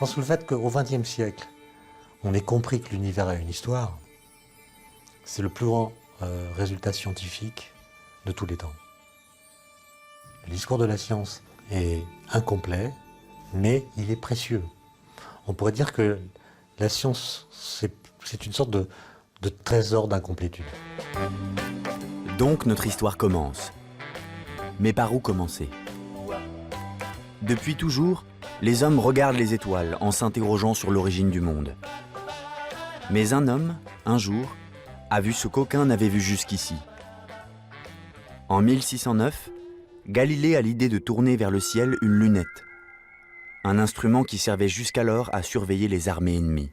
pense que le fait qu'au XXe siècle, on ait compris que l'univers a une histoire, c'est le plus grand résultat scientifique de tous les temps. Le discours de la science est incomplet, mais il est précieux. On pourrait dire que la science, c'est une sorte de trésor d'incomplétude. Donc notre histoire commence. Mais par où commencer? Depuis toujours, les hommes regardent les étoiles en s'interrogeant sur l'origine du monde. Mais un homme, un jour, a vu ce qu'aucun n'avait vu jusqu'ici. En 1609, Galilée a l'idée de tourner vers le ciel une lunette, un instrument qui servait jusqu'alors à surveiller les armées ennemies.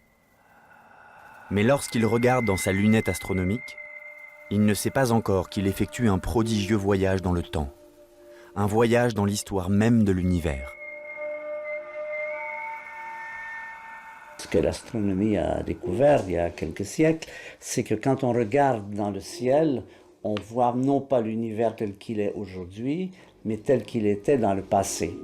Mais lorsqu'il regarde dans sa lunette astronomique, il ne sait pas encore qu'il effectue un prodigieux voyage dans le temps, un voyage dans l'histoire même de l'univers. Ce que l'astronomie a découvert il y a quelques siècles, c'est que quand on regarde dans le ciel, on voit non pas l'univers tel qu'il est aujourd'hui, mais tel qu'il était dans le passé.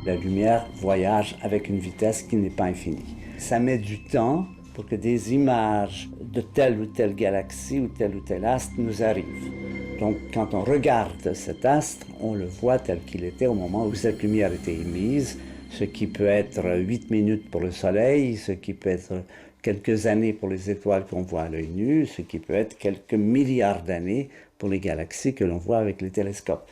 La lumière voyage avec une vitesse qui n'est pas infinie. Ça met du temps pour que des images de telle ou telle galaxie ou tel astre nous arrivent. Donc quand on regarde cet astre, on le voit tel qu'il était au moment où cette lumière était émise, ce qui peut être 8 minutes pour le Soleil, ce qui peut être quelques années pour les étoiles qu'on voit à l'œil nu, ce qui peut être quelques milliards d'années pour les galaxies que l'on voit avec les télescopes.